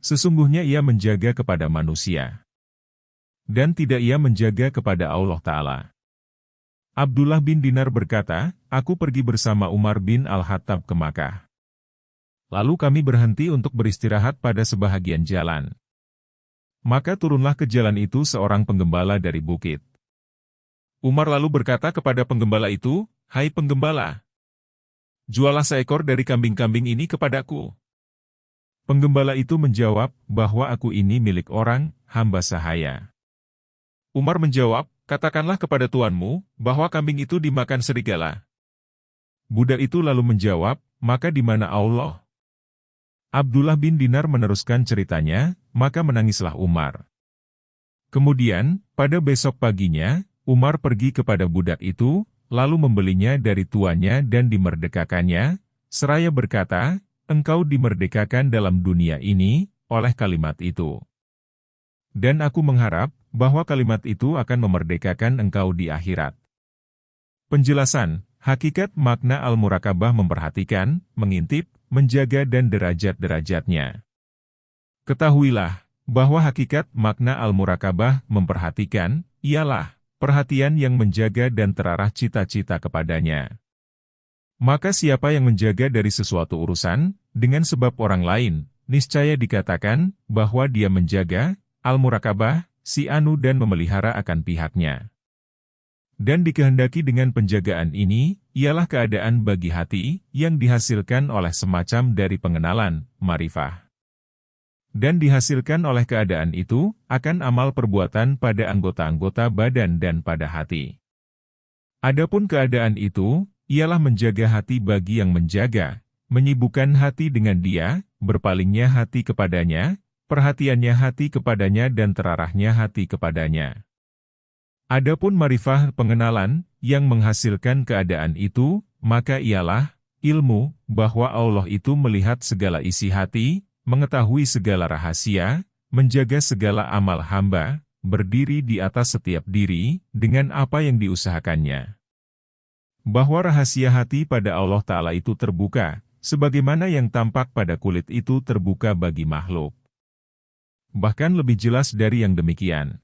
Sesungguhnya ia menjaga kepada manusia. Dan tidak ia menjaga kepada Allah Ta'ala. Abdullah bin Dinar berkata, aku pergi bersama Umar bin Al-Khattab ke Makkah. Lalu kami berhenti untuk beristirahat pada sebahagian jalan. Maka turunlah ke jalan itu seorang penggembala dari bukit. Umar lalu berkata kepada penggembala itu, hai penggembala, jualah seekor dari kambing-kambing ini kepadaku. Penggembala itu menjawab, bahwa aku ini milik orang, hamba sahaya. Umar menjawab, katakanlah kepada tuanmu, bahwa kambing itu dimakan serigala. Budak itu lalu menjawab, maka di mana Allah? Abdullah bin Dinar meneruskan ceritanya, maka menangislah Umar. Kemudian, pada besok paginya, Umar pergi kepada budak itu, lalu membelinya dari tuannya dan dimerdekakannya, seraya berkata, engkau dimerdekakan dalam dunia ini, oleh kalimat itu. Dan aku mengharap, bahwa kalimat itu akan memerdekakan engkau di akhirat. Penjelasan, hakikat makna al-murakabah memperhatikan, mengintip, menjaga dan derajat-derajatnya. Ketahuilah, bahwa hakikat makna al-murakabah memperhatikan, ialah perhatian yang menjaga dan terarah cita-cita kepadanya. Maka siapa yang menjaga dari sesuatu urusan, dengan sebab orang lain, niscaya dikatakan, bahwa dia menjaga, al-murakabah, si anu dan memelihara akan pihaknya. Dan dikehendaki dengan penjagaan ini, ialah keadaan bagi hati, yang dihasilkan oleh semacam dari pengenalan, marifah. Dan dihasilkan oleh keadaan itu, akan amal perbuatan pada anggota-anggota badan dan pada hati. Adapun keadaan itu, ialah menjaga hati bagi yang menjaga, menyibukkan hati dengan dia, berpalingnya hati kepadanya, perhatiannya hati kepadanya dan terarahnya hati kepadanya. Adapun marifah pengenalan, yang menghasilkan keadaan itu, maka ialah ilmu, bahwa Allah itu melihat segala isi hati, mengetahui segala rahasia, menjaga segala amal hamba, berdiri di atas setiap diri, dengan apa yang diusahakannya. Bahwa rahasia hati pada Allah Ta'ala itu terbuka, sebagaimana yang tampak pada kulit itu terbuka bagi makhluk. Bahkan lebih jelas dari yang demikian.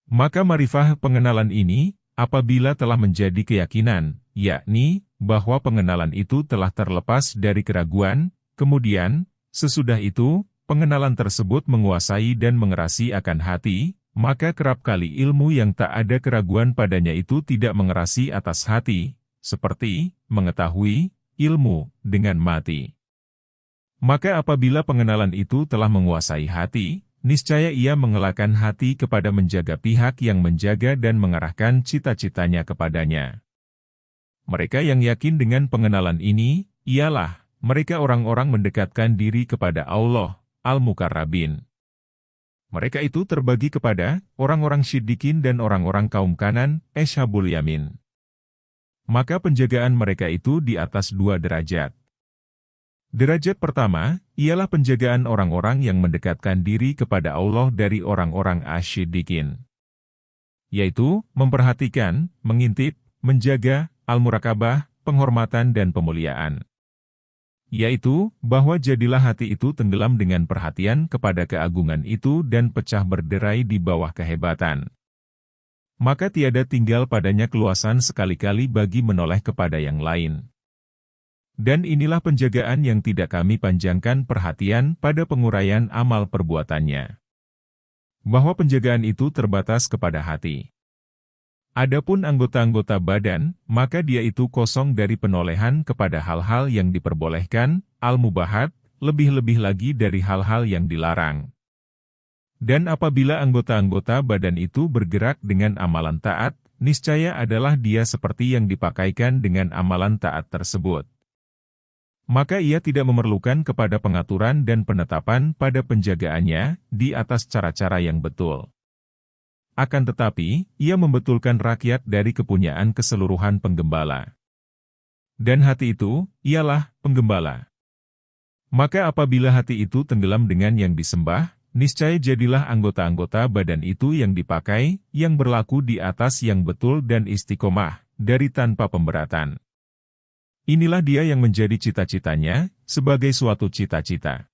Maka marifah pengenalan ini, apabila telah menjadi keyakinan, yakni, bahwa pengenalan itu telah terlepas dari keraguan, kemudian, sesudah itu, pengenalan tersebut menguasai dan mengerasi akan hati, maka kerap kali ilmu yang tak ada keraguan padanya itu tidak mengerasi atas hati, seperti, mengetahui, ilmu, dengan mati. Maka apabila pengenalan itu telah menguasai hati, niscaya ia mengelakkan hati kepada menjaga pihak yang menjaga dan mengarahkan cita-citanya kepadanya. Mereka yang yakin dengan pengenalan ini, ialah, mereka orang-orang mendekatkan diri kepada Allah, Al-Mukarrabin. Mereka itu terbagi kepada orang-orang syiddiqin dan orang-orang kaum kanan, Ashabul Yamin. Maka penjagaan mereka itu di atas 2 derajat. Derajat pertama, ialah penjagaan orang-orang yang mendekatkan diri kepada Allah dari orang-orang asyiddiqin. Yaitu, memperhatikan, mengintip, menjaga, al-murakabah, penghormatan dan pemuliaan. Yaitu, bahwa jadilah hati itu tenggelam dengan perhatian kepada keagungan itu dan pecah berderai di bawah kehebatan. Maka tiada tinggal padanya keluasan sekali-kali bagi menoleh kepada yang lain. Dan inilah penjagaan yang tidak kami panjangkan perhatian pada penguraian amal perbuatannya. Bahwa penjagaan itu terbatas kepada hati. Adapun anggota-anggota badan, maka dia itu kosong dari penolehan kepada hal-hal yang diperbolehkan, al-mubahat, lebih-lebih lagi dari hal-hal yang dilarang. Dan apabila anggota-anggota badan itu bergerak dengan amalan taat, niscaya adalah dia seperti yang dipakaikan dengan amalan taat tersebut. Maka ia tidak memerlukan kepada pengaturan dan penetapan pada penjagaannya, di atas cara-cara yang betul. Akan tetapi, ia membetulkan rakyat dari kepunyaan keseluruhan penggembala. Dan hati itu, ialah penggembala. Maka apabila hati itu tenggelam dengan yang disembah, niscaya jadilah anggota-anggota badan itu yang dipakai, yang berlaku di atas yang betul dan istiqomah, dari tanpa pemberatan. Inilah dia yang menjadi cita-citanya, sebagai suatu cita-cita.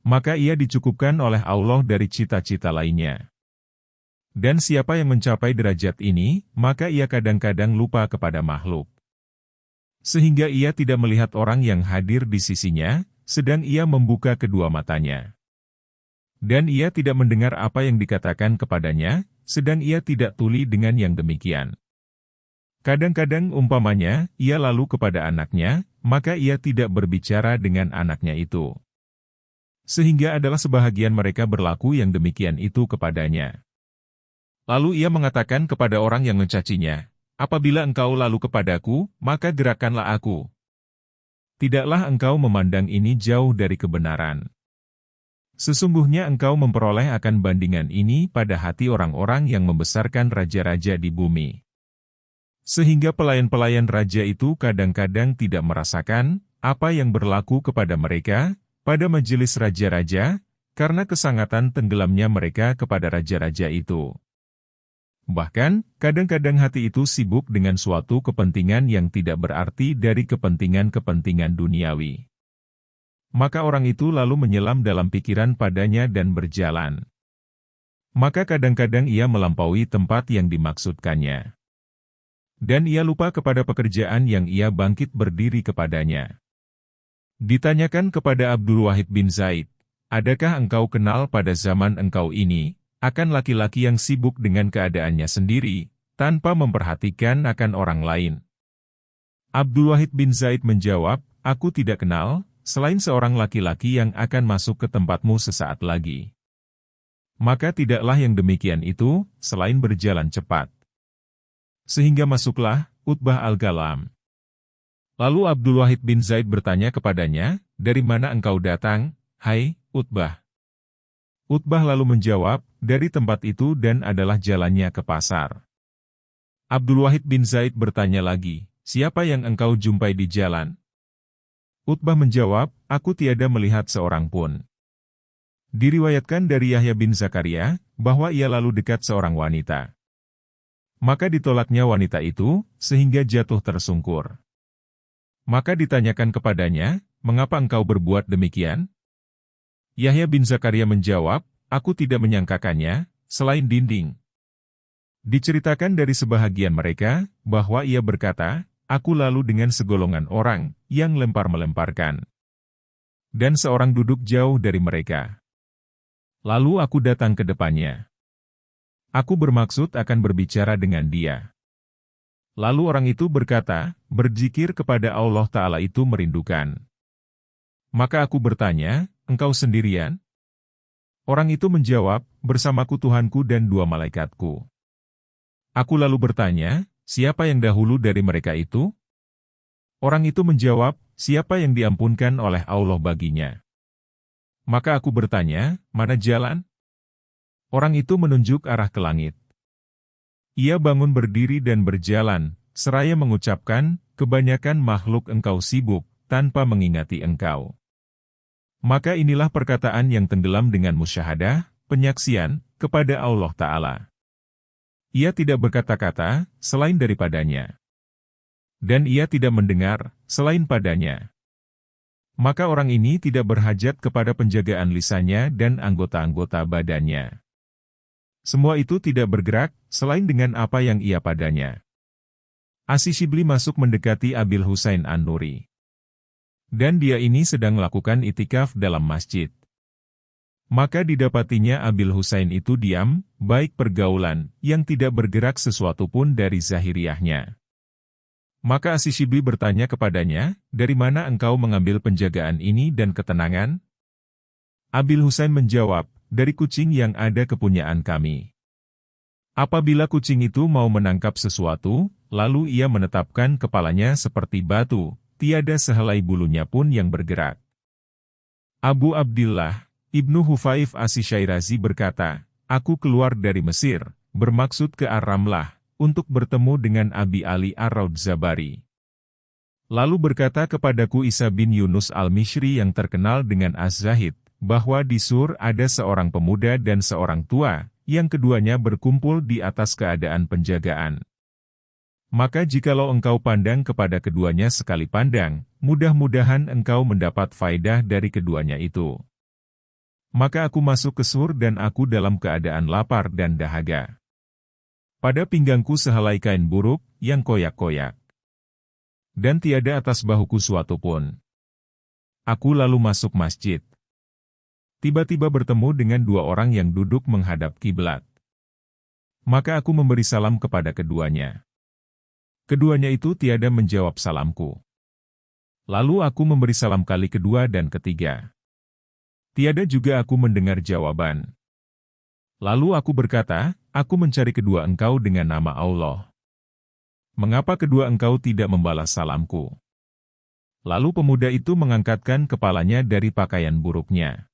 maka ia dicukupkan oleh Allah dari cita-cita lainnya. Dan siapa yang mencapai derajat ini, maka ia kadang-kadang lupa kepada makhluk. Sehingga ia tidak melihat orang yang hadir di sisinya, sedang ia membuka kedua matanya. Dan ia tidak mendengar apa yang dikatakan kepadanya, sedang ia tidak tuli dengan yang demikian. Kadang-kadang umpamanya, ia lalu kepada anaknya, maka ia tidak berbicara dengan anaknya itu. Sehingga adalah sebahagian mereka berlaku yang demikian itu kepadanya. Lalu ia mengatakan kepada orang yang mencacinya, apabila engkau lalu kepadaku, maka gerakanlah aku. Tidaklah engkau memandang ini jauh dari kebenaran. Sesungguhnya engkau memperoleh akan bandingan ini pada hati orang-orang yang membesarkan raja-raja di bumi. Sehingga pelayan-pelayan raja itu kadang-kadang tidak merasakan apa yang berlaku kepada mereka pada majelis raja-raja, karena kesangatan tenggelamnya mereka kepada raja-raja itu. Bahkan, kadang-kadang hati itu sibuk dengan suatu kepentingan yang tidak berarti dari kepentingan-kepentingan duniawi. Maka orang itu lalu menyelam dalam pikiran padanya dan berjalan. Maka kadang-kadang ia melampaui tempat yang dimaksudkannya. Dan ia lupa kepada pekerjaan yang ia bangkit berdiri kepadanya. Ditanyakan kepada Abdul Wahid bin Zaid, adakah engkau kenal pada zaman engkau ini, akan laki-laki yang sibuk dengan keadaannya sendiri, tanpa memperhatikan akan orang lain? Abdul Wahid bin Zaid menjawab, aku tidak kenal, selain seorang laki-laki yang akan masuk ke tempatmu sesaat lagi. Maka tidaklah yang demikian itu, selain berjalan cepat. Sehingga masuklah Utbah al-Galam. Lalu Abdul Wahid bin Zaid bertanya kepadanya, dari mana engkau datang, hai Utbah? Utbah lalu menjawab, dari tempat itu dan adalah jalannya ke pasar. Abdul Wahid bin Zaid bertanya lagi, siapa yang engkau jumpai di jalan? Utbah menjawab, aku tiada melihat seorang pun. Diriwayatkan dari Yahya bin Zakaria, bahwa ia lalu dekat seorang wanita. Maka ditolaknya wanita itu, sehingga jatuh tersungkur. Maka ditanyakan kepadanya, mengapa engkau berbuat demikian? Yahya bin Zakaria menjawab, aku tidak menyangkakannya, selain dinding. Diceritakan dari sebahagian mereka, bahwa ia berkata, aku lalu dengan segolongan orang, yang lempar-melemparkan. Dan seorang duduk jauh dari mereka. Lalu aku datang ke depannya. Aku bermaksud akan berbicara dengan dia. Lalu orang itu berkata, berzikir kepada Allah Ta'ala itu merindukan. Maka aku bertanya, engkau sendirian? Orang itu menjawab, bersamaku Tuhanku dan dua malaikatku. Aku lalu bertanya, siapa yang dahulu dari mereka itu? Orang itu menjawab, siapa yang diampunkan oleh Allah baginya. Maka aku bertanya, mana jalan? Orang itu menunjuk arah ke langit. Ia bangun berdiri dan berjalan, seraya mengucapkan, kebanyakan makhluk engkau sibuk, tanpa mengingati engkau. Maka inilah perkataan yang tenggelam dengan musyahadah, penyaksian, kepada Allah Ta'ala. Ia tidak berkata-kata, selain daripadanya. Dan ia tidak mendengar, selain padanya. Maka orang ini tidak berhajat kepada penjagaan lisannya dan anggota-anggota badannya. Semua itu tidak bergerak, selain dengan apa yang ia padanya. Asy-Syibli masuk mendekati Abil Husain An-Nuri. Dan dia ini sedang melakukan itikaf dalam masjid. Maka didapatinya Abil Husain itu diam, baik pergaulan, yang tidak bergerak sesuatu pun dari zahiriahnya. Maka Asy-Syibli bertanya kepadanya, dari mana engkau mengambil penjagaan ini dan ketenangan? Abil Husain menjawab, dari kucing yang ada kepunyaan kami. Apabila kucing itu mau menangkap sesuatu, lalu ia menetapkan kepalanya seperti batu, tiada sehelai bulunya pun yang bergerak. Abu Abdillah, Ibnu Hufaif Asy-Syairazi berkata, aku keluar dari Mesir, bermaksud ke Ar-Ramlah, untuk bertemu dengan Abi Ali Ar-Raudzabari. Lalu berkata kepadaku Isa bin Yunus Al-Mishri yang terkenal dengan Az-Zahid, bahwa di Sur ada seorang pemuda dan seorang tua, yang keduanya berkumpul di atas keadaan penjagaan. Maka jikalau engkau pandang kepada keduanya sekali pandang, mudah-mudahan engkau mendapat faedah dari keduanya itu. Maka aku masuk ke sur dan aku dalam keadaan lapar dan dahaga. Pada pinggangku sehelai kain buruk yang koyak-koyak. Dan tiada atas bahuku suatu pun. Aku lalu masuk masjid. Tiba-tiba bertemu dengan dua orang yang duduk menghadap kiblat. Maka aku memberi salam kepada keduanya. Keduanya itu tiada menjawab salamku. Lalu aku memberi salam kali kedua dan ketiga. Tiada juga aku mendengar jawaban. Lalu aku berkata, aku mencari kedua engkau dengan nama Allah. Mengapa kedua engkau tidak membalas salamku? Lalu pemuda itu mengangkatkan kepalanya dari pakaian buruknya.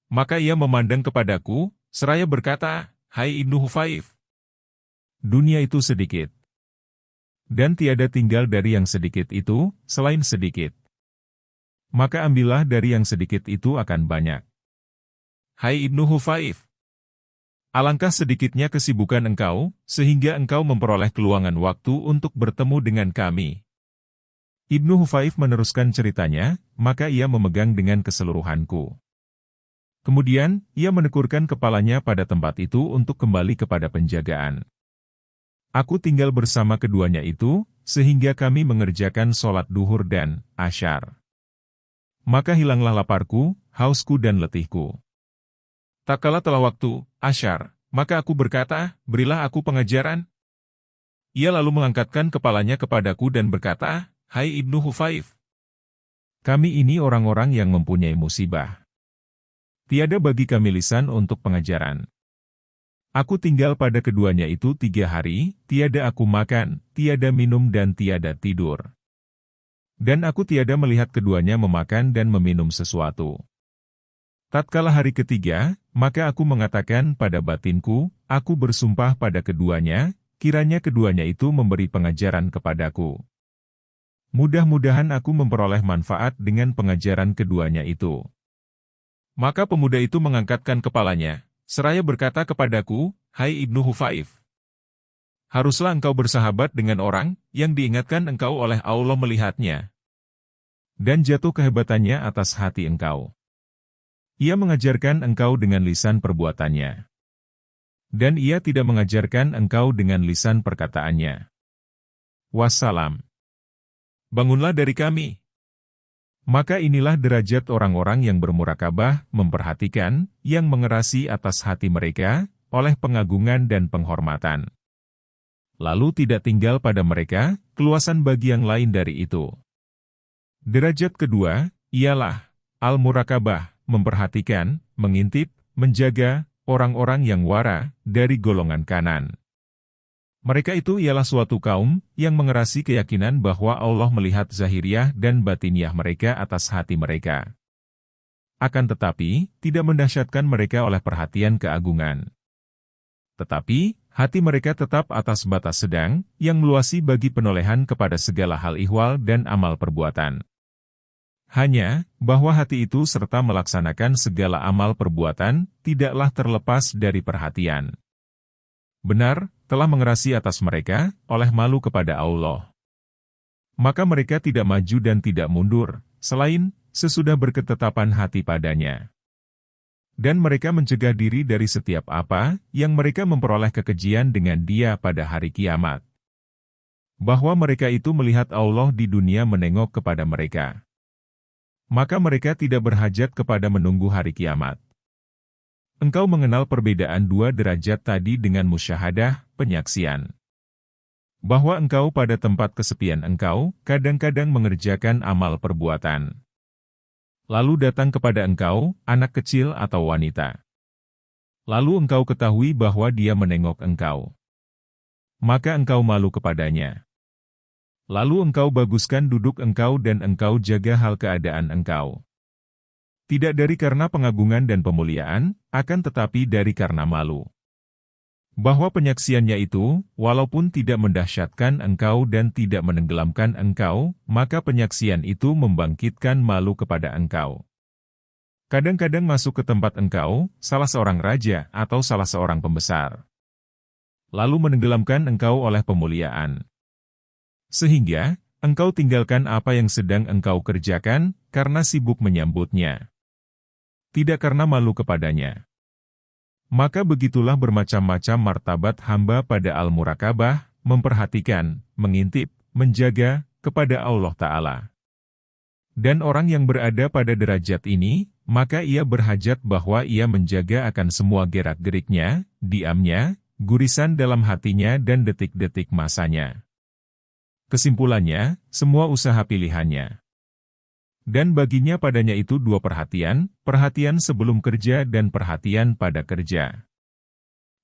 Maka ia memandang kepadaku, seraya berkata, Hai Ibnu Hufaif. Dunia itu sedikit. Dan tiada tinggal dari yang sedikit itu, selain sedikit. Maka ambillah dari yang sedikit itu akan banyak. Hai Ibnu Hufaif. Alangkah sedikitnya kesibukan engkau, sehingga engkau memperoleh keluangan waktu untuk bertemu dengan kami. Ibnu Hufaif meneruskan ceritanya, maka ia memegang dengan keseluruhanku. Kemudian, ia menekurkan kepalanya pada tempat itu untuk kembali kepada penjagaan. Aku tinggal bersama keduanya itu, sehingga kami mengerjakan sholat duhur dan asyar. Maka hilanglah laparku, hausku dan letihku. Tak kala telah waktu, asyar, maka aku berkata, berilah aku pengajaran. Ia lalu mengangkatkan kepalanya kepadaku dan berkata, Hai Ibnu Hufaif. Kami ini orang-orang yang mempunyai musibah. Tiada bagi kami lisan untuk pengajaran. Aku tinggal pada keduanya itu 3 hari, tiada aku makan, tiada minum dan tiada tidur. Dan aku tiada melihat keduanya memakan dan meminum sesuatu. Tatkala hari ketiga, maka aku mengatakan pada batinku, aku bersumpah pada keduanya, kiranya keduanya itu memberi pengajaran kepadaku. Mudah-mudahan aku memperoleh manfaat dengan pengajaran keduanya itu. Maka pemuda itu mengangkatkan kepalanya, seraya berkata kepadaku, Hai Ibnu Hufaif. Haruslah engkau bersahabat dengan orang, yang diingatkan engkau oleh Allah melihatnya. Dan jatuh kehebatannya atas hati engkau. Ia mengajarkan engkau dengan lisan perbuatannya. Dan ia tidak mengajarkan engkau dengan lisan perkataannya. Wassalam. Bangunlah dari kami. Maka inilah derajat orang-orang yang bermurakabah, memperhatikan, yang mengerasi atas hati mereka, oleh pengagungan dan penghormatan. Lalu tidak tinggal pada mereka, keluasan bagi yang lain dari itu. Derajat kedua, ialah al-murakabah, memperhatikan, mengintip, menjaga, orang-orang yang wara, dari golongan kanan. Mereka itu ialah suatu kaum, yang mengerasi keyakinan bahwa Allah melihat zahiriah dan batiniah mereka atas hati mereka. Akan tetapi, tidak mendahsyatkan mereka oleh perhatian keagungan. Tetapi, hati mereka tetap atas batas sedang, yang meluasi bagi penolehan kepada segala hal ihwal dan amal perbuatan. Hanya, bahwa hati itu serta melaksanakan segala amal perbuatan, tidaklah terlepas dari perhatian. Benar, telah mengerasi atas mereka, oleh malu kepada Allah. Maka mereka tidak maju dan tidak mundur, selain, sesudah berketetapan hati padanya. Dan mereka mencegah diri dari setiap apa, yang mereka memperoleh kekejian dengan dia pada hari kiamat. Bahwa mereka itu melihat Allah di dunia menengok kepada mereka. Maka mereka tidak berhajat kepada menunggu hari kiamat. Engkau mengenal perbedaan 2 derajat tadi dengan musyahadah, penyaksian. Bahwa engkau pada tempat kesepian engkau, kadang-kadang mengerjakan amal perbuatan. Lalu datang kepada engkau, anak kecil atau wanita. Lalu engkau ketahui bahwa dia menengok engkau. Maka engkau malu kepadanya. Lalu engkau baguskan duduk engkau dan engkau jaga hal keadaan engkau. Tidak dari karena pengagungan dan pemuliaan, akan tetapi dari karena malu. Bahwa penyaksiannya itu, walaupun tidak mendahsyatkan engkau dan tidak menenggelamkan engkau, maka penyaksian itu membangkitkan malu kepada engkau. Kadang-kadang masuk ke tempat engkau, salah seorang raja atau salah seorang pembesar. Lalu menenggelamkan engkau oleh pemuliaan. Sehingga, engkau tinggalkan apa yang sedang engkau kerjakan, karena sibuk menyambutnya. tidak karena malu kepadanya. Maka begitulah bermacam-macam martabat hamba pada al-murakabah, memperhatikan, mengintip, menjaga, kepada Allah Ta'ala. Dan orang yang berada pada derajat ini, maka ia berhajat bahwa ia menjaga akan semua gerak-geriknya, diamnya, gurisan dalam hatinya dan detik-detik masanya. Kesimpulannya, semua usaha pilihannya. Dan baginya padanya itu dua perhatian, perhatian sebelum kerja dan perhatian pada kerja.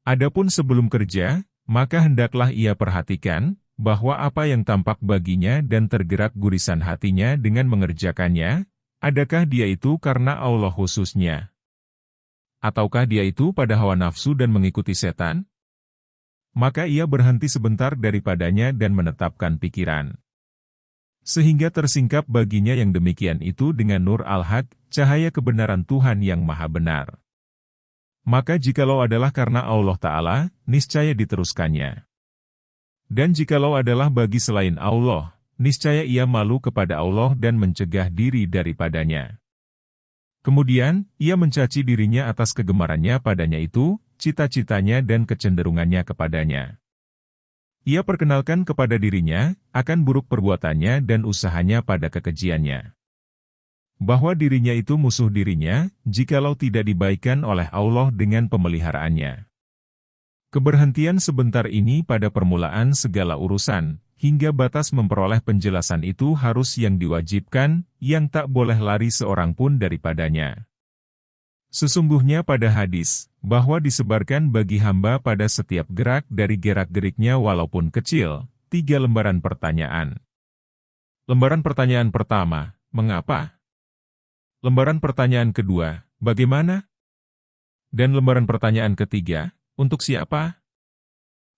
Adapun sebelum kerja, maka hendaklah ia perhatikan, bahwa apa yang tampak baginya dan tergerak gurisan hatinya dengan mengerjakannya, adakah dia itu karena Allah khususnya? Ataukah dia itu pada hawa nafsu dan mengikuti setan? Maka ia berhenti sebentar daripadanya dan menetapkan pikiran. Sehingga tersingkap baginya yang demikian itu dengan nur al-haq, cahaya kebenaran Tuhan yang maha benar. Maka jikalau adalah karena Allah Ta'ala, niscaya diteruskannya. Dan jikalau adalah bagi selain Allah, niscaya ia malu kepada Allah dan mencegah diri daripadanya. Kemudian, ia mencaci dirinya atas kegemarannya padanya itu, cita-citanya dan kecenderungannya kepadanya. Ia perkenalkan kepada dirinya, akan buruk perbuatannya dan usahanya pada kekejiannya. Bahwa dirinya itu musuh dirinya, jikalau tidak dibaikan oleh Allah dengan pemeliharaannya. Keberhentian sebentar ini pada permulaan segala urusan, hingga batas memperoleh penjelasan itu harus yang diwajibkan, yang tak boleh lari seorang pun daripadanya. Sesungguhnya pada hadis, bahwa disebarkan bagi hamba pada setiap gerak dari gerak-geriknya walaupun kecil, 3 lembaran pertanyaan. Lembaran pertanyaan pertama, mengapa? Lembaran pertanyaan kedua, bagaimana? Dan lembaran pertanyaan ketiga, untuk siapa?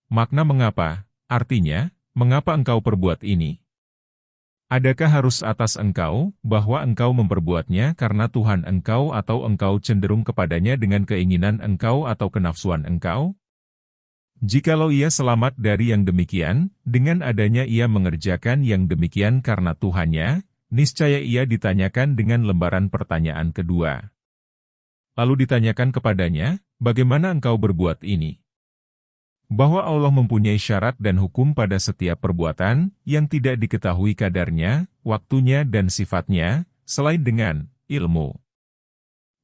Makna mengapa, artinya, mengapa engkau perbuat ini? Adakah harus atas engkau, bahwa engkau memperbuatnya karena Tuhan engkau atau engkau cenderung kepadanya dengan keinginan engkau atau kenafsuan engkau? Jikalau ia selamat dari yang demikian, dengan adanya ia mengerjakan yang demikian karena Tuhannya, niscaya ia ditanyakan dengan lembaran pertanyaan kedua. Lalu ditanyakan kepadanya, bagaimana engkau berbuat ini? Bahwa Allah mempunyai syarat dan hukum pada setiap perbuatan, yang tidak diketahui kadarnya, waktunya dan sifatnya, selain dengan ilmu.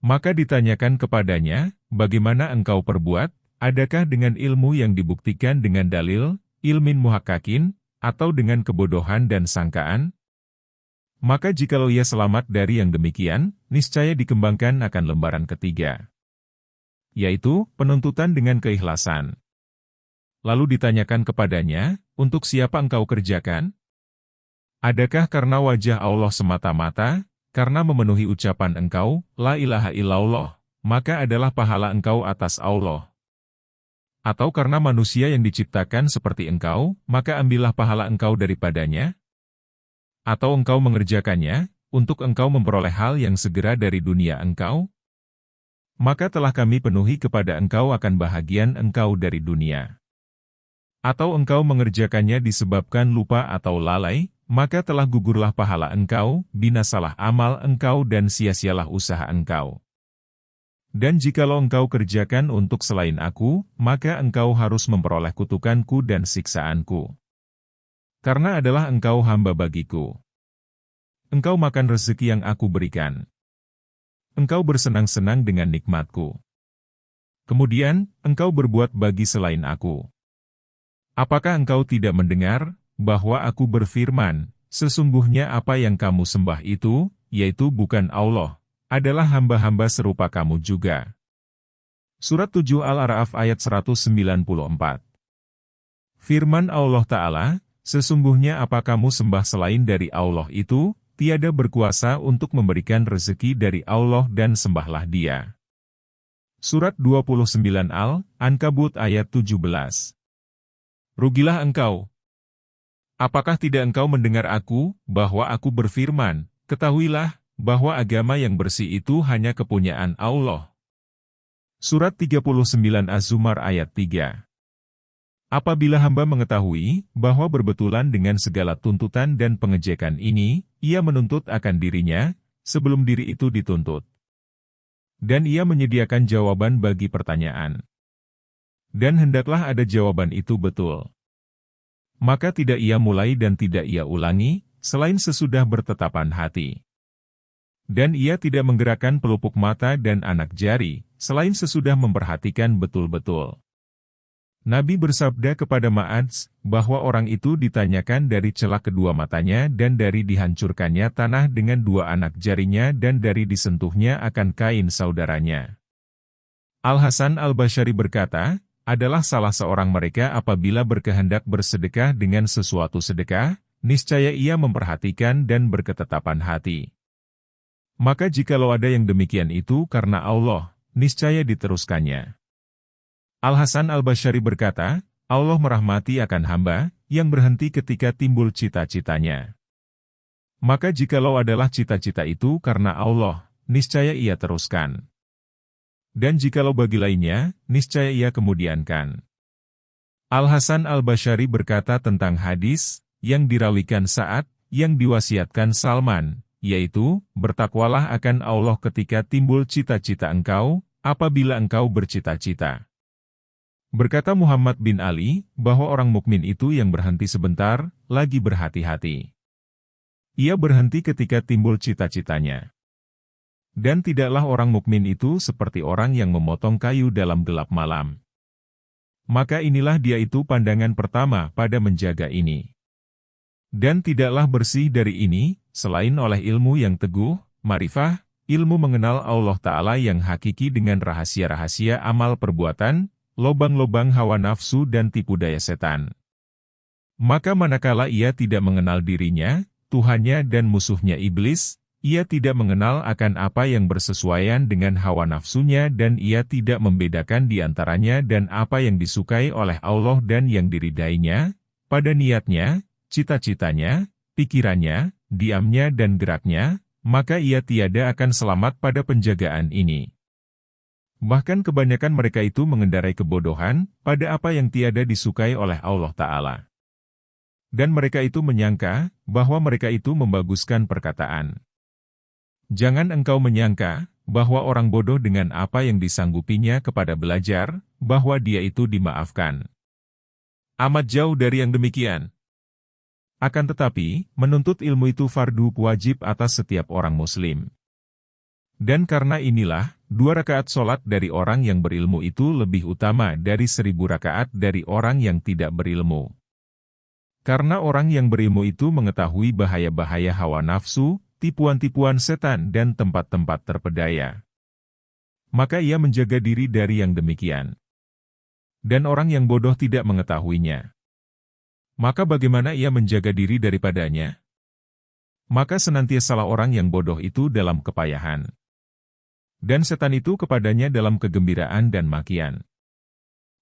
Maka ditanyakan kepadanya, bagaimana engkau perbuat, adakah dengan ilmu yang dibuktikan dengan dalil, ilmin muhakkakin, atau dengan kebodohan dan sangkaan? Maka jikalau ia selamat dari yang demikian, niscaya dikembangkan akan lembaran ketiga. Yaitu, penuntutan dengan keikhlasan. Lalu ditanyakan kepadanya, untuk siapa engkau kerjakan? Adakah karena wajah Allah semata-mata, karena memenuhi ucapan engkau, la ilaha illallah, maka adalah pahala engkau atas Allah? Atau karena manusia yang diciptakan seperti engkau, maka ambillah pahala engkau daripadanya? Atau engkau mengerjakannya, untuk engkau memperoleh hal yang segera dari dunia engkau? Maka telah kami penuhi kepada engkau akan bahagian engkau dari dunia. Atau engkau mengerjakannya disebabkan lupa atau lalai, maka telah gugurlah pahala engkau, binasalah amal engkau dan sia-sialah usaha engkau. Dan jikalau engkau kerjakan untuk selain aku, maka engkau harus memperoleh kutukanku dan siksaanku. Karena adalah engkau hamba bagiku. Engkau makan rezeki yang aku berikan. Engkau bersenang-senang dengan nikmatku. Kemudian, engkau berbuat bagi selain aku. Apakah engkau tidak mendengar, bahwa aku berfirman, sesungguhnya apa yang kamu sembah itu, yaitu bukan Allah, adalah hamba-hamba serupa kamu juga. Surat 7 Al-A'raf ayat 194. Firman Allah Ta'ala, sesungguhnya apa kamu sembah selain dari Allah itu, tiada berkuasa untuk memberikan rezeki dari Allah dan sembahlah Dia. Surat 29 Al-Ankabut ayat 17. Rugilah engkau. Apakah tidak engkau mendengar aku, bahwa aku berfirman, ketahuilah, bahwa agama yang bersih itu hanya kepunyaan Allah. Surat 39 Az-Zumar ayat 3. Apabila hamba mengetahui, bahwa berbetulan dengan segala tuntutan dan pengejekan ini, ia menuntut akan dirinya, sebelum diri itu dituntut. Dan ia menyediakan jawaban bagi pertanyaan. Dan hendaklah ada jawaban itu betul. Maka tidak ia mulai dan tidak ia ulangi, selain sesudah bertetapan hati. Dan ia tidak menggerakkan pelupuk mata dan anak jari, selain sesudah memperhatikan betul-betul. Nabi bersabda kepada Ma'adz, bahwa orang itu ditanyakan dari celah kedua matanya dan dari dihancurkannya tanah dengan dua anak jarinya dan dari disentuhnya akan kain saudaranya. Al-Hasan Al-Basyari berkata, adalah salah seorang mereka apabila berkehendak bersedekah dengan sesuatu sedekah, niscaya ia memperhatikan dan berketetapan hati. Maka jikalau ada yang demikian itu karena Allah, niscaya diteruskannya. Al-Hasan Al-Basyari berkata, Allah merahmati akan hamba, yang berhenti ketika timbul cita-citanya. Maka jikalau adalah cita-cita itu karena Allah, niscaya ia teruskan. Dan jikalau bagi lainnya, niscaya ia kemudiankan. Al-Hasan Al-Basyari berkata tentang hadis, yang dirawikan Sa'ad, yang diwasiatkan Salman, yaitu, bertakwalah akan Allah ketika timbul cita-cita engkau, apabila engkau bercita-cita. Berkata Muhammad bin Ali, bahwa orang mukmin itu yang berhenti sebentar, lagi berhati-hati. Ia berhenti ketika timbul cita-citanya. Dan tidaklah orang mukmin itu seperti orang yang memotong kayu dalam gelap malam. Maka inilah dia itu pandangan pertama pada menjaga ini. Dan tidaklah bersih dari ini, selain oleh ilmu yang teguh, ma'rifah, ilmu mengenal Allah Ta'ala yang hakiki dengan rahasia-rahasia amal perbuatan, lobang-lobang hawa nafsu dan tipu daya setan. Maka manakala ia tidak mengenal dirinya, Tuhannya dan musuhnya iblis, ia tidak mengenal akan apa yang bersesuaian dengan hawa nafsunya dan ia tidak membedakan di antaranya dan apa yang disukai oleh Allah dan yang diridainya, pada niatnya, cita-citanya, pikirannya, diamnya dan geraknya, maka ia tiada akan selamat pada penjagaan ini. Bahkan kebanyakan mereka itu mengendarai kebodohan, pada apa yang tiada disukai oleh Allah Ta'ala. Dan mereka itu menyangka, bahwa mereka itu membaguskan perkataan. Jangan engkau menyangka, bahwa orang bodoh dengan apa yang disanggupinya kepada belajar, bahwa dia itu dimaafkan. Amat jauh dari yang demikian. Akan tetapi, menuntut ilmu itu fardu wajib atas setiap orang muslim. Dan karena inilah, 2 rakaat solat dari orang yang berilmu itu lebih utama dari 1000 rakaat dari orang yang tidak berilmu. Karena orang yang berilmu itu mengetahui bahaya-bahaya hawa nafsu, tipuan-tipuan setan dan tempat-tempat terpedaya. Maka ia menjaga diri dari yang demikian. Dan orang yang bodoh tidak mengetahuinya. Maka bagaimana ia menjaga diri daripadanya? Maka senantiasalah orang yang bodoh itu dalam kepayahan. Dan setan itu kepadanya dalam kegembiraan dan makian.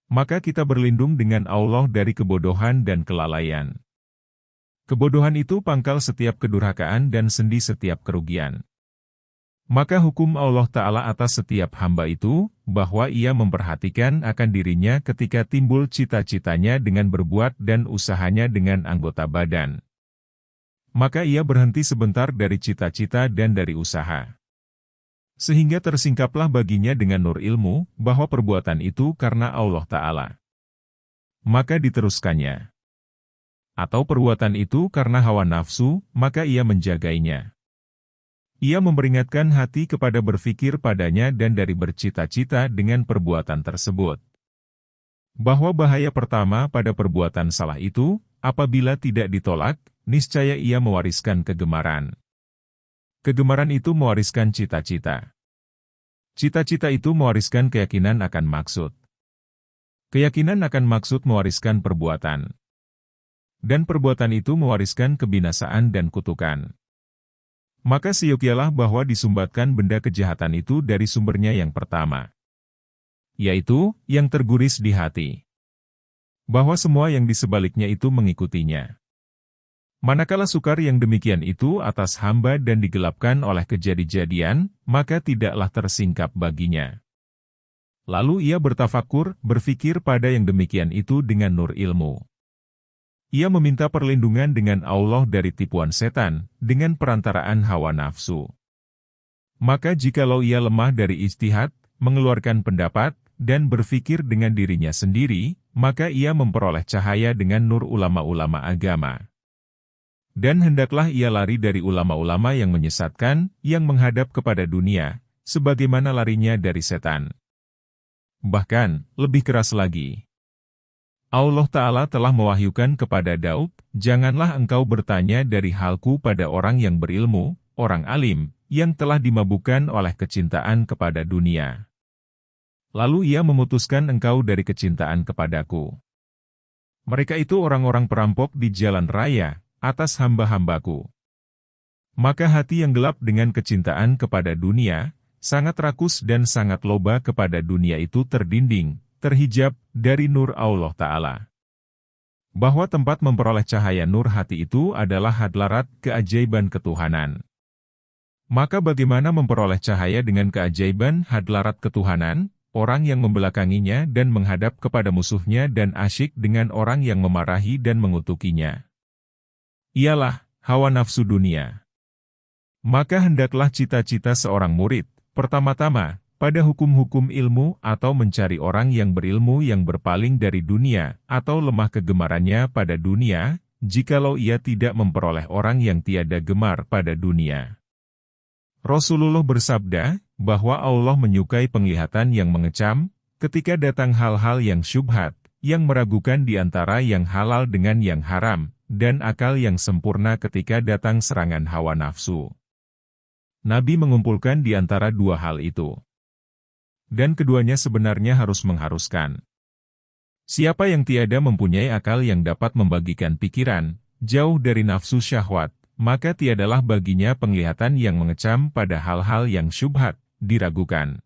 Maka kita berlindung dengan Allah dari kebodohan dan kelalaian. Kebodohan itu pangkal setiap kedurhakaan dan sendi setiap kerugian. Maka hukum Allah Ta'ala atas setiap hamba itu, bahwa ia memperhatikan akan dirinya ketika timbul cita-citanya dengan berbuat dan usahanya dengan anggota badan. Maka ia berhenti sebentar dari cita-cita dan dari usaha. Sehingga tersingkaplah baginya dengan nur ilmu, bahwa perbuatan itu karena Allah Ta'ala. Maka diteruskannya. Atau perbuatan itu karena hawa nafsu, maka ia menjagainya. Ia memperingatkan hati kepada berfikir padanya dan dari bercita-cita dengan perbuatan tersebut. Bahwa bahaya pertama pada perbuatan salah itu, apabila tidak ditolak, niscaya ia mewariskan kegemaran. Kegemaran itu mewariskan cita-cita. Cita-cita itu mewariskan keyakinan akan maksud. Keyakinan akan maksud mewariskan perbuatan. Dan perbuatan itu mewariskan kebinasaan dan kutukan. Maka seyogialah bahwa disumbatkan benda kejahatan itu dari sumbernya yang pertama. Yaitu, yang terguris di hati. Bahwa semua yang di sebaliknya itu mengikutinya. Manakala sukar yang demikian itu atas hamba dan digelapkan oleh kejadian, maka tidaklah tersingkap baginya. Lalu ia bertafakur, berfikir pada yang demikian itu dengan nur ilmu. Ia meminta perlindungan dengan Allah dari tipuan setan, dengan perantaraan hawa nafsu. Maka jikalau ia lemah dari ijtihad, mengeluarkan pendapat, dan berfikir dengan dirinya sendiri, maka ia memperoleh cahaya dengan nur ulama-ulama agama. Dan hendaklah ia lari dari ulama-ulama yang menyesatkan, yang menghadap kepada dunia, sebagaimana larinya dari setan. Bahkan, lebih keras lagi. Allah Ta'ala telah mewahyukan kepada Daud, janganlah engkau bertanya dari halku pada orang yang berilmu, orang alim, yang telah dimabukkan oleh kecintaan kepada dunia. Lalu ia memutuskan engkau dari kecintaan kepadaku. Mereka itu orang-orang perampok di jalan raya, atas hamba-hambaku. Maka hati yang gelap dengan kecintaan kepada dunia, sangat rakus dan sangat loba kepada dunia itu terdinding, terhijab dari nur Allah Ta'ala. Bahwa tempat memperoleh cahaya nur hati itu adalah hadlarat keajaiban ketuhanan. Maka bagaimana memperoleh cahaya dengan keajaiban hadlarat ketuhanan? Orang yang membelakanginya dan menghadap kepada musuhnya dan asyik dengan orang yang memarahi dan mengutukinya. Ialah hawa nafsu dunia. Maka hendaklah cita-cita seorang murid, pertama-tama, pada hukum-hukum ilmu atau mencari orang yang berilmu yang berpaling dari dunia, atau lemah kegemarannya pada dunia, jikalau ia tidak memperoleh orang yang tiada gemar pada dunia. Rasulullah bersabda, bahwa Allah menyukai penglihatan yang mengecam, ketika datang hal-hal yang syubhat, yang meragukan di antara yang halal dengan yang haram, dan akal yang sempurna ketika datang serangan hawa nafsu. Nabi mengumpulkan di antara dua hal itu. Dan keduanya sebenarnya harus mengharuskan. Siapa yang tiada mempunyai akal yang dapat membagikan pikiran, jauh dari nafsu syahwat, maka tiadalah baginya penglihatan yang mengecam pada hal-hal yang syubhat, diragukan.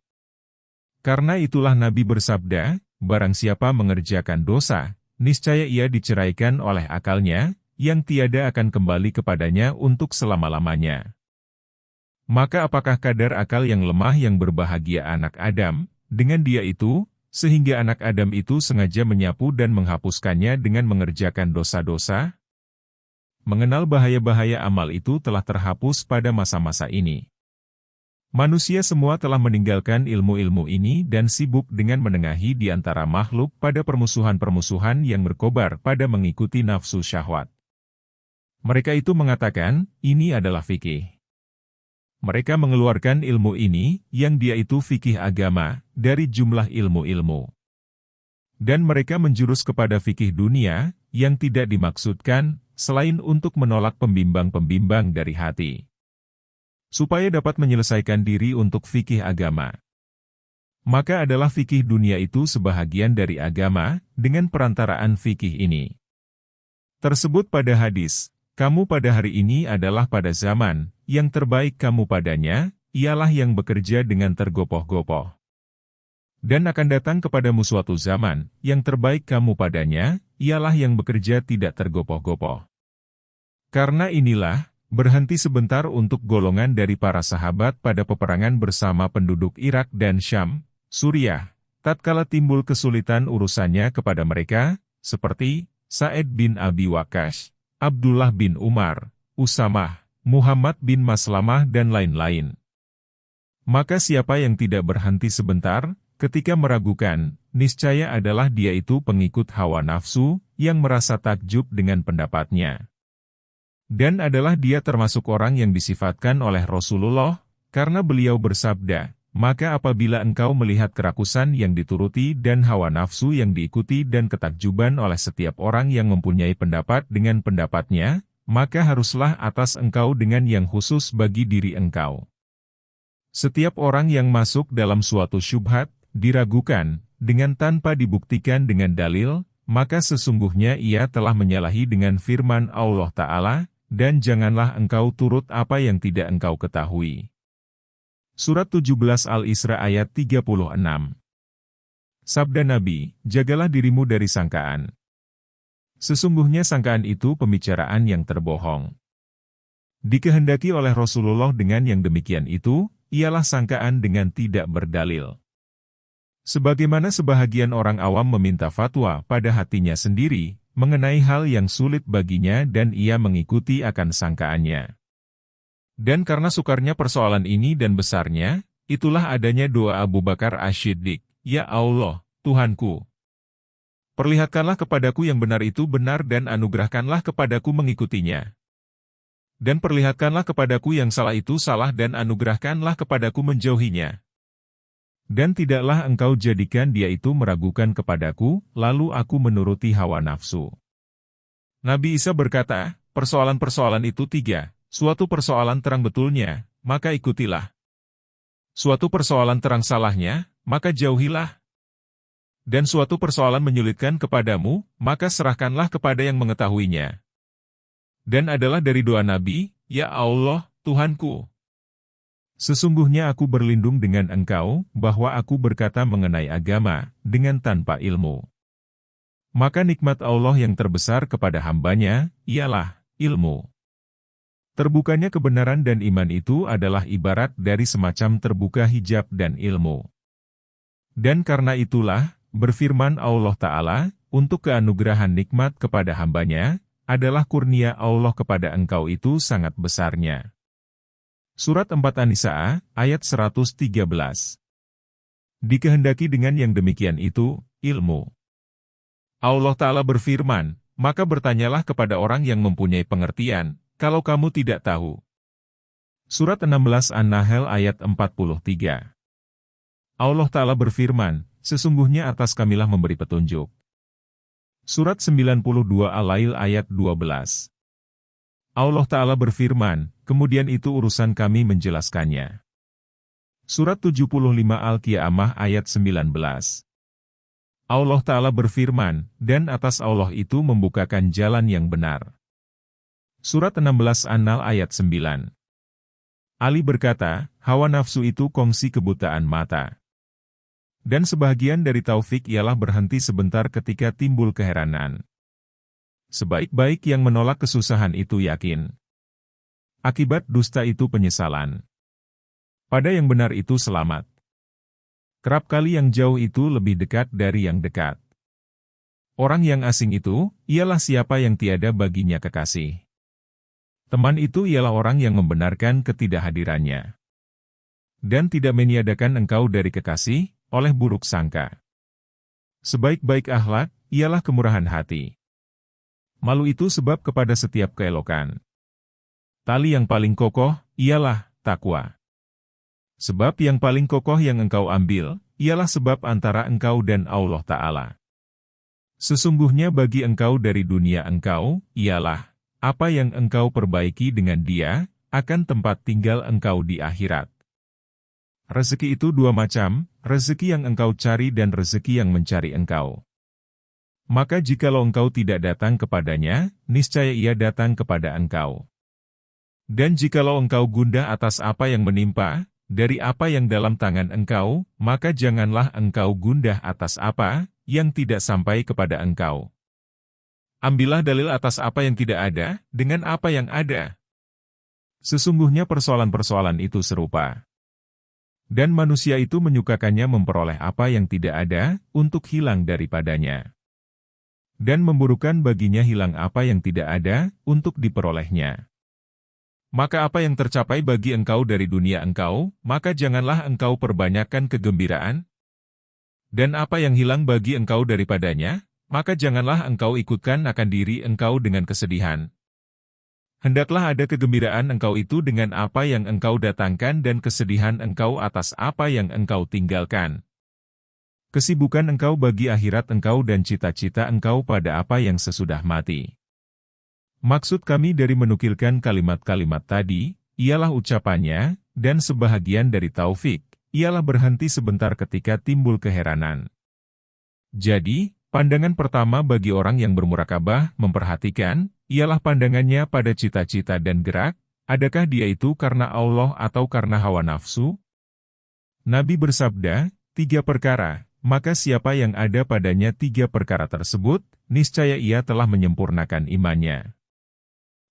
Karena itulah Nabi bersabda, barang siapa mengerjakan dosa, niscaya ia diceraikan oleh akalnya, yang tiada akan kembali kepadanya untuk selama-lamanya. Maka apakah kadar akal yang lemah yang berbahagia anak Adam, dengan dia itu, sehingga anak Adam itu sengaja menyapu dan menghapuskannya dengan mengerjakan dosa-dosa? Mengenal bahaya-bahaya amal itu telah terhapus pada masa-masa ini. Manusia semua telah meninggalkan ilmu-ilmu ini dan sibuk dengan menengahi di antara makhluk pada permusuhan-permusuhan yang berkobar pada mengikuti nafsu syahwat. Mereka itu mengatakan, ini adalah fikih. Mereka mengeluarkan ilmu ini, yang dia itu fikih agama, dari jumlah ilmu-ilmu. Dan mereka menjurus kepada fikih dunia, yang tidak dimaksudkan, selain untuk menolak pembimbang-pembimbang dari hati. Supaya dapat menyelesaikan diri untuk fikih agama. Maka adalah fikih dunia itu sebahagian dari agama, dengan perantaraan fikih ini. Tersebut pada hadis, kamu pada hari ini adalah pada zaman, yang terbaik kamu padanya, ialah yang bekerja dengan tergopoh-gopoh. Dan akan datang kepadamu suatu zaman, yang terbaik kamu padanya, ialah yang bekerja tidak tergopoh-gopoh. Karena inilah, berhenti sebentar untuk golongan dari para sahabat pada peperangan bersama penduduk Irak dan Syam, Suriah, tatkala timbul kesulitan urusannya kepada mereka, seperti Sa'id bin Abi Waqqas, Abdullah bin Umar, Usamah, Muhammad bin Maslamah dan lain-lain. Maka siapa yang tidak berhenti sebentar, ketika meragukan, niscaya adalah dia itu pengikut hawa nafsu, yang merasa takjub dengan pendapatnya. Dan adalah dia termasuk orang yang disifatkan oleh Rasulullah, karena beliau bersabda, maka apabila engkau melihat kerakusan yang dituruti dan hawa nafsu yang diikuti dan ketakjuban oleh setiap orang yang mempunyai pendapat dengan pendapatnya, maka haruslah atas engkau dengan yang khusus bagi diri engkau. Setiap orang yang masuk dalam suatu syubhat, diragukan, dengan tanpa dibuktikan dengan dalil, maka sesungguhnya ia telah menyalahi dengan firman Allah Ta'ala, dan janganlah engkau turut apa yang tidak engkau ketahui. Surat 17 Al-Isra ayat 36. Sabda Nabi, jagalah dirimu dari sangkaan. Sesungguhnya sangkaan itu pembicaraan yang terbohong. Dikehendaki oleh Rasulullah dengan yang demikian itu, ialah sangkaan dengan tidak berdalil. Sebagaimana sebahagian orang awam meminta fatwa pada hatinya sendiri, mengenai hal yang sulit baginya dan ia mengikuti akan sangkaannya. Dan karena sukarnya persoalan ini dan besarnya, itulah adanya doa Abu Bakar Asy-Siddiq, "Ya Allah, Tuhanku, perlihatkanlah kepadaku yang benar itu benar dan anugerahkanlah kepadaku mengikutinya. Dan perlihatkanlah kepadaku yang salah itu salah dan anugerahkanlah kepadaku menjauhinya. Dan tidaklah engkau jadikan dia itu meragukan kepadaku, lalu aku menuruti hawa nafsu." Nabi Isa berkata, persoalan-persoalan itu tiga, suatu persoalan terang betulnya, maka ikutilah. Suatu persoalan terang salahnya, maka jauhilah. Dan suatu persoalan menyulitkan kepadamu, maka serahkanlah kepada yang mengetahuinya. Dan adalah dari doa Nabi, "Ya Allah, Tuhanku, sesungguhnya aku berlindung dengan Engkau, bahwa aku berkata mengenai agama, dengan tanpa ilmu. Maka nikmat Allah yang terbesar kepada hambanya, ialah ilmu." Terbukanya kebenaran dan iman itu adalah ibarat dari semacam terbuka hijab dan ilmu. Dan karena itulah, berfirman Allah Ta'ala, untuk keanugerahan nikmat kepada hambanya, adalah kurnia Allah kepada engkau itu sangat besarnya. Surat 4 An-Nisa, ayat 113. Dikehendaki dengan yang demikian itu, ilmu. Allah Ta'ala berfirman, maka bertanyalah kepada orang yang mempunyai pengertian, kalau kamu tidak tahu. Surat 16 An-Nahl ayat 43. Allah Ta'ala berfirman, sesungguhnya atas kamilah memberi petunjuk. Surat 92 Al-Lail ayat 12. Allah Ta'ala berfirman, kemudian itu urusan kami menjelaskannya. Surat 75 Al-Qiyamah ayat 19. Allah Ta'ala berfirman, dan atas Allah itu membukakan jalan yang benar. Surat 16 An-Nahl ayat 9. Ali berkata, hawa nafsu itu kongsi kebutaan mata. Dan sebahagian dari taufik ialah berhenti sebentar ketika timbul keheranan. Sebaik-baik yang menolak kesusahan itu yakin. Akibat dusta itu penyesalan. Pada yang benar itu selamat. Kerap kali yang jauh itu lebih dekat dari yang dekat. Orang yang asing itu, ialah siapa yang tiada baginya kekasih. Teman itu ialah orang yang membenarkan ketidakhadirannya. Dan tidak meniadakan engkau dari kekasih, oleh buruk sangka. Sebaik-baik akhlak, ialah kemurahan hati. Malu itu sebab kepada setiap keelokan. Tali yang paling kokoh, ialah takwa. Sebab yang paling kokoh yang engkau ambil, ialah sebab antara engkau dan Allah Ta'ala. Sesungguhnya bagi engkau dari dunia engkau, ialah, apa yang engkau perbaiki dengan dia, akan tempat tinggal engkau di akhirat. Rezeki itu dua macam, rezeki yang engkau cari dan rezeki yang mencari engkau. Maka jikalau engkau tidak datang kepadanya, niscaya ia datang kepada engkau. Dan jikalau engkau gundah atas apa yang menimpa, dari apa yang dalam tangan engkau, maka janganlah engkau gundah atas apa, yang tidak sampai kepada engkau. Ambillah dalil atas apa yang tidak ada, dengan apa yang ada. Sesungguhnya persoalan-persoalan itu serupa. Dan manusia itu menyukakannya memperoleh apa yang tidak ada, untuk hilang daripadanya. Dan memburukan baginya hilang apa yang tidak ada, untuk diperolehnya. Maka apa yang tercapai bagi engkau dari dunia engkau, maka janganlah engkau perbanyakkan kegembiraan. Dan apa yang hilang bagi engkau daripadanya, maka janganlah engkau ikutkan akan diri engkau dengan kesedihan. Hendaklah ada kegembiraan engkau itu dengan apa yang engkau datangkan dan kesedihan engkau atas apa yang engkau tinggalkan. Kesibukan engkau bagi akhirat engkau dan cita-cita engkau pada apa yang sesudah mati. Maksud kami dari menukilkan kalimat-kalimat tadi, ialah ucapannya, dan sebahagian dari taufik, ialah berhenti sebentar ketika timbul keheranan. Jadi, pandangan pertama bagi orang yang bermurakabah memperhatikan, ialah pandangannya pada cita-cita dan gerak, adakah dia itu karena Allah atau karena hawa nafsu? Nabi bersabda, 3 perkara. Maka siapa yang ada padanya 3 perkara tersebut, niscaya ia telah menyempurnakan imannya.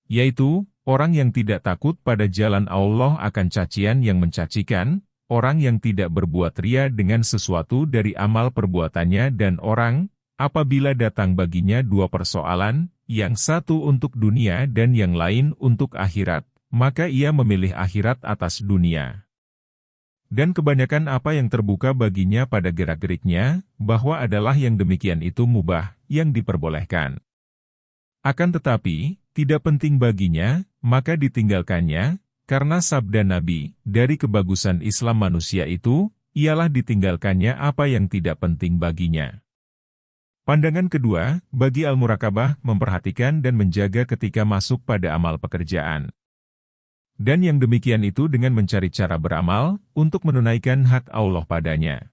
Yaitu, orang yang tidak takut pada jalan Allah akan cacian yang mencacikan, orang yang tidak berbuat ria dengan sesuatu dari amal perbuatannya dan orang, apabila datang baginya 2 persoalan, yang satu untuk dunia dan yang lain untuk akhirat, maka ia memilih akhirat atas dunia. Dan kebanyakan apa yang terbuka baginya pada gerak-geriknya, bahwa adalah yang demikian itu mubah, yang diperbolehkan. Akan tetapi, tidak penting baginya, maka ditinggalkannya, karena sabda Nabi, dari kebagusan Islam manusia itu, ialah ditinggalkannya apa yang tidak penting baginya. Pandangan kedua, bagi al-murakabah, memperhatikan dan menjaga ketika masuk pada amal pekerjaan. Dan yang demikian itu dengan mencari cara beramal, untuk menunaikan hak Allah padanya.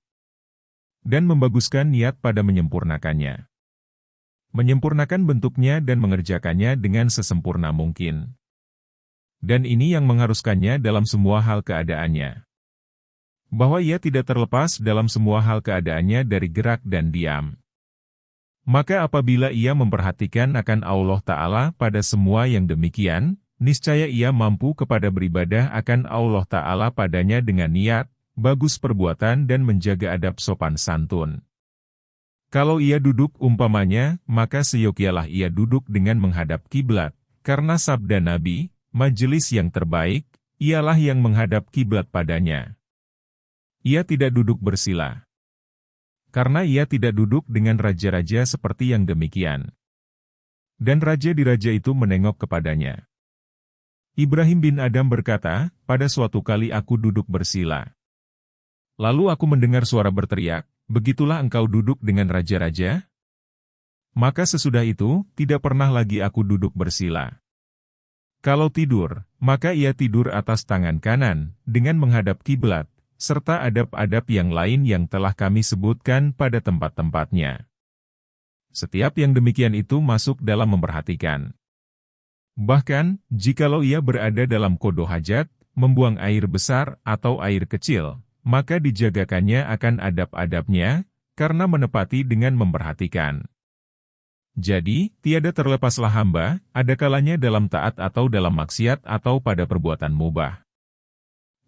Dan membaguskan niat pada menyempurnakannya. Menyempurnakan bentuknya dan mengerjakannya dengan sesempurna mungkin. Dan ini yang mengharuskannya dalam semua hal keadaannya. Bahwa ia tidak terlepas dalam semua hal keadaannya dari gerak dan diam. Maka apabila ia memperhatikan akan Allah Ta'ala pada semua yang demikian, niscaya ia mampu kepada beribadah akan Allah Ta'ala padanya dengan niat, bagus perbuatan dan menjaga adab sopan santun. Kalau ia duduk umpamanya, maka seyogialah ia duduk dengan menghadap kiblat, karena sabda Nabi, majelis yang terbaik, ialah yang menghadap kiblat padanya. Ia tidak duduk bersila. Karena ia tidak duduk dengan raja-raja seperti yang demikian. Dan raja di raja itu menengok kepadanya. Ibrahim bin Adam berkata, pada suatu kali aku duduk bersila. Lalu aku mendengar suara berteriak, begitulah engkau duduk dengan raja-raja? Maka sesudah itu, tidak pernah lagi aku duduk bersila. Kalau tidur, maka ia tidur atas tangan kanan, dengan menghadap kiblat, serta adab-adab yang lain yang telah kami sebutkan pada tempat-tempatnya. Setiap yang demikian itu masuk dalam memperhatikan. Bahkan, jikalau ia berada dalam qada hajat, membuang air besar atau air kecil, maka dijagakannya akan adab-adabnya, karena menepati dengan memperhatikan. Jadi, tiada terlepaslah hamba, ada kalanya dalam taat atau dalam maksiat atau pada perbuatan mubah.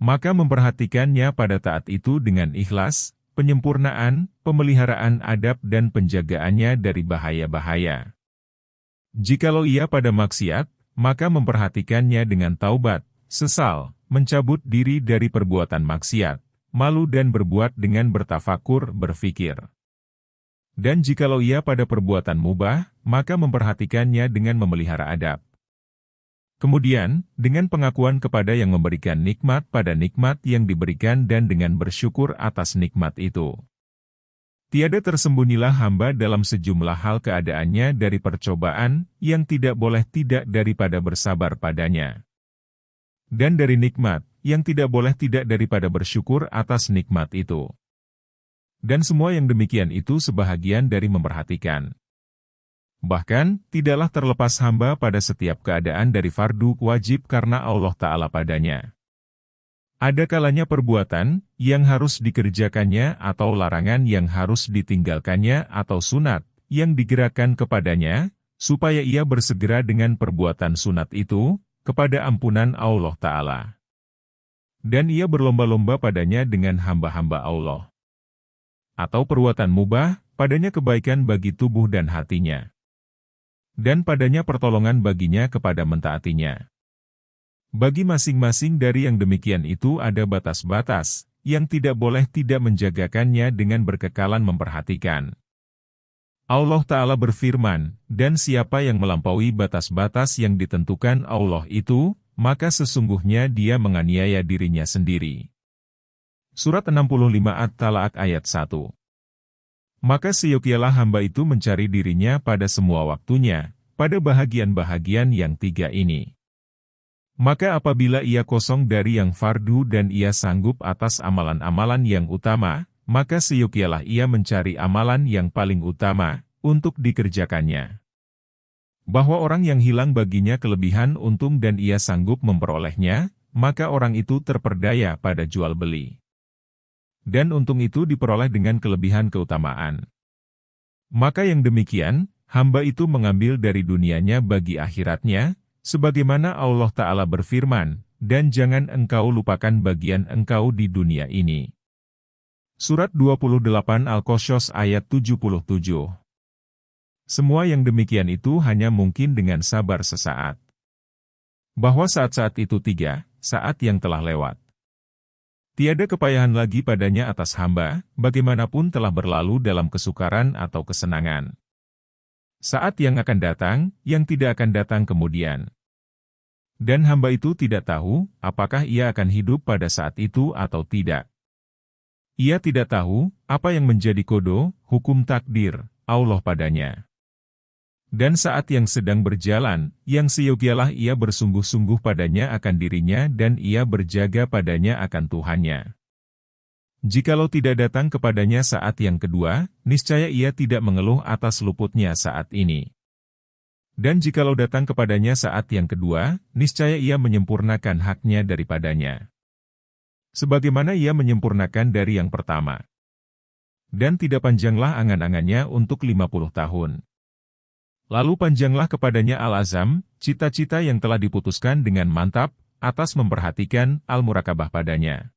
Maka memperhatikannya pada taat itu dengan ikhlas, penyempurnaan, pemeliharaan adab dan penjagaannya dari bahaya-bahaya. Jikalau ia pada maksiat, maka memperhatikannya dengan taubat, sesal, mencabut diri dari perbuatan maksiat, malu dan berbuat dengan bertafakur, berfikir. Dan jikalau ia pada perbuatan mubah, maka memperhatikannya dengan memelihara adab. Kemudian, dengan pengakuan kepada yang memberikan nikmat pada nikmat yang diberikan dan dengan bersyukur atas nikmat itu. Tiada tersembunyilah hamba dalam sejumlah hal keadaannya dari percobaan, yang tidak boleh tidak daripada bersabar padanya. Dan dari nikmat, yang tidak boleh tidak daripada bersyukur atas nikmat itu. Dan semua yang demikian itu sebahagian dari memperhatikan. Bahkan, tidaklah terlepas hamba pada setiap keadaan dari fardu wajib karena Allah Ta'ala padanya. Ada kalanya perbuatan yang harus dikerjakannya atau larangan yang harus ditinggalkannya atau sunat yang digerakkan kepadanya, supaya ia bersegera dengan perbuatan sunat itu, kepada ampunan Allah Ta'ala. Dan ia berlomba-lomba padanya dengan hamba-hamba Allah. Atau perbuatan mubah, padanya kebaikan bagi tubuh dan hatinya. Dan padanya pertolongan baginya kepada mentaatinya. Bagi masing-masing dari yang demikian itu ada batas-batas, yang tidak boleh tidak menjagakannya dengan berkekalan memperhatikan. Allah Ta'ala berfirman, dan siapa yang melampaui batas-batas yang ditentukan Allah itu, maka sesungguhnya dia menganiaya dirinya sendiri. Surat 65 At-Talaq ayat 1. Maka seyogialah hamba itu mencari dirinya pada semua waktunya, pada bahagian-bahagian yang tiga ini. Maka apabila ia kosong dari yang fardu dan ia sanggup atas amalan-amalan yang utama, maka seyogialah ia mencari amalan yang paling utama, untuk dikerjakannya. Bahwa orang yang hilang baginya kelebihan untung dan ia sanggup memperolehnya, maka orang itu terperdaya pada jual beli. Dan untung itu diperoleh dengan kelebihan keutamaan. Maka yang demikian, hamba itu mengambil dari dunianya bagi akhiratnya, sebagaimana Allah Ta'ala berfirman, dan jangan engkau lupakan bagian engkau di dunia ini. Surat 28 Al-Qasas ayat 77. Semua yang demikian itu hanya mungkin dengan sabar sesaat. bahwa saat-saat itu 3 saat yang telah lewat. Tiada kepayahan lagi padanya atas hamba, bagaimanapun telah berlalu dalam kesukaran atau kesenangan. Saat yang akan datang, yang tidak akan datang kemudian. Dan hamba itu tidak tahu, apakah ia akan hidup pada saat itu atau tidak. Ia tidak tahu, apa yang menjadi kodo, hukum takdir, Allah padanya. Dan saat yang sedang berjalan, yang seyogialah ia bersungguh-sungguh padanya akan dirinya dan ia berjaga padanya akan Tuhannya. Jikalau tidak datang kepadanya saat yang kedua, niscaya ia tidak mengeluh atas luputnya saat ini. Dan jikalau datang kepadanya saat yang kedua, niscaya ia menyempurnakan haknya daripadanya. Sebagaimana ia menyempurnakan dari yang pertama. Dan tidak panjanglah angan-angannya untuk 50 tahun. Lalu panjanglah kepadanya al-azam, cita-cita yang telah diputuskan dengan mantap, atas memperhatikan al-murakabah padanya.